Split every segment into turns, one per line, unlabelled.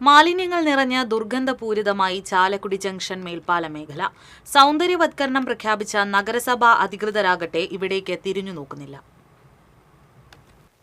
മാലിന്യങ്ങൾ നിറഞ്ഞ ദുർഗന്ധപൂരിതമായി ചാലക്കുടി ജംഗ്ഷൻ മേൽപ്പാല മേഖല. സൗന്ദര്യവത്കരണം പ്രഖ്യാപിച്ച നഗരസഭാ അധികൃതരാകട്ടെ ഇവിടേക്ക് തിരിഞ്ഞു നോക്കുന്നില്ല.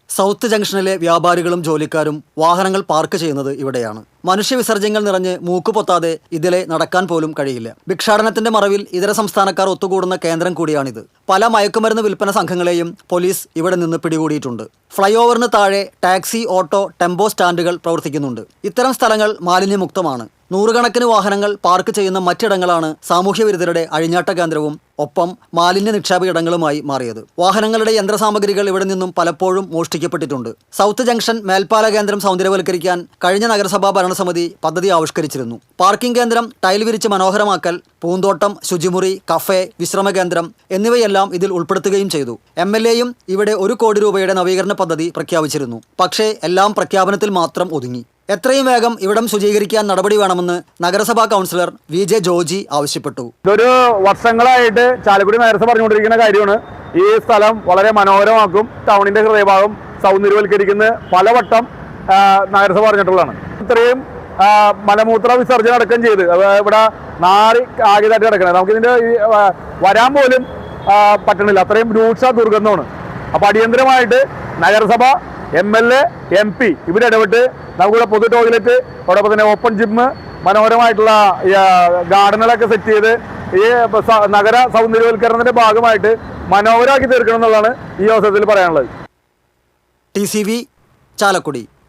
സൗത്ത് ജംഗ്ഷനിലെ വ്യാപാരികളും ജോലിക്കാരും വാഹനങ്ങൾ പാർക്ക് ചെയ്യുന്നത് ഇവിടെയാണ്. മനുഷ്യവിസർജ്യങ്ങൾ നിറഞ്ഞ് മൂക്കുപൊത്താതെ ഇതിലെ നടക്കാൻ പോലും കഴിയില്ല. ഭിക്ഷാടനത്തിന്റെ മറവിൽ ഇതര സംസ്ഥാനക്കാർ ഒത്തുകൂടുന്ന കേന്ദ്രം കൂടിയാണിത്. പല മയക്കുമരുന്ന് വിൽപ്പന സംഘങ്ങളെയും പോലീസ് ഇവിടെ നിന്ന് പിടികൂടിയിട്ടുണ്ട്. ഫ്ലൈ ഓവറിന് താഴെ ടാക്സി, ഓട്ടോ, ടെമ്പോ സ്റ്റാൻഡുകൾ പ്രവർത്തിക്കുന്നുണ്ട്. ഇത്തരം സ്ഥലങ്ങൾ മാലിന്യമുക്തമാണ്. നൂറുകണക്കിന് വാഹനങ്ങൾ പാർക്ക് ചെയ്യുന്ന മറ്റിടങ്ങളാണ് സാമൂഹ്യവിരുദ്ധരുടെ അഴിഞ്ഞാട്ട കേന്ദ്രവും ഒപ്പം മാലിന്യ നിക്ഷേപ ഇടങ്ങളുമായി മാറിയത്. വാഹനങ്ങളുടെ യന്ത്രസാമഗ്രികൾ ഇവിടെ നിന്നും പലപ്പോഴും മോഷ്ടിക്കപ്പെട്ടിട്ടുണ്ട്. സൗത്ത് ജംഗ്ഷൻ മേൽപ്പാല കേന്ദ്രം സൗന്ദര്യവൽക്കരിക്കാൻ കഴിഞ്ഞ നഗരസഭാ ഭരണസമിതി പദ്ധതി ആവിഷ്കരിച്ചിരുന്നു. പാർക്കിംഗ് കേന്ദ്രം ടൈൽ വിരിച്ച് മനോഹരമാക്കൽ, പൂന്തോട്ടം, ശുചിമുറി, കഫേ, വിശ്രമ കേന്ദ്രം എന്നിവയെല്ലാം ഇതിൽ ഉൾപ്പെടുത്തുകയും ചെയ്തു. MLAയും ഇവിടെ 1 കോടി രൂപയുടെ നവീകരണ പദ്ധതി പ്രഖ്യാപിച്ചിരുന്നു. പക്ഷേ എല്ലാം പ്രഖ്യാപനത്തിൽ മാത്രം ഒതുങ്ങി. എത്രയും വേഗം ഇവിടം ശുചീകരിക്കാൻ നടപടി വേണമെന്ന് നഗരസഭാ കൗൺസിലർ VJ ജോജി ആവശ്യപ്പെട്ടു.
ഇതൊരു വർഷങ്ങളായിട്ട് ചാലക്കുടി നഗരസഭ പറഞ്ഞുകൊണ്ടിരിക്കുന്ന കാര്യമാണ്. ഈ സ്ഥലം വളരെ മനോഹരമാക്കും, ടൗണിന്റെ ഹൃദയഭാഗം സൗന്ദര്യവൽക്കരിക്കുന്ന പലവട്ടം നഗരസഭ പറഞ്ഞിട്ടുള്ളതാണ്. ഇത്രയും മലമൂത്ര വിസർജനം അടക്കം ചെയ്ത് ഇവിടെ നാറി ആകെതായിട്ട് കിടക്കുന്നത്, നമുക്കിതിന്റെ വരാൻ പോലും പറ്റണില്ല. അത്രയും രൂക്ഷ ദുർഗന്ധമാണ്. അപ്പൊ അടിയന്തരമായിട്ട് നഗരസഭ, MLA, MP ഇവിടെ ഇടപെട്ട് നമുക്കിവിടെ പൊതു ടോയ്ലറ്റ്, അതോടൊപ്പം തന്നെ ഓപ്പൺ ജിമ്മ്, മനോഹരമായിട്ടുള്ള ഗാർഡനുകളൊക്കെ സെറ്റ് ചെയ്ത് ഈ നഗര സൗന്ദര്യവൽക്കരണത്തിന്റെ ഭാഗമായിട്ട് മനോഹരമാക്കി തീർക്കണം എന്നുള്ളതാണ് ഈ അവസരത്തിൽ പറയാനുള്ളത്.
TCV ചാലക്കുടി.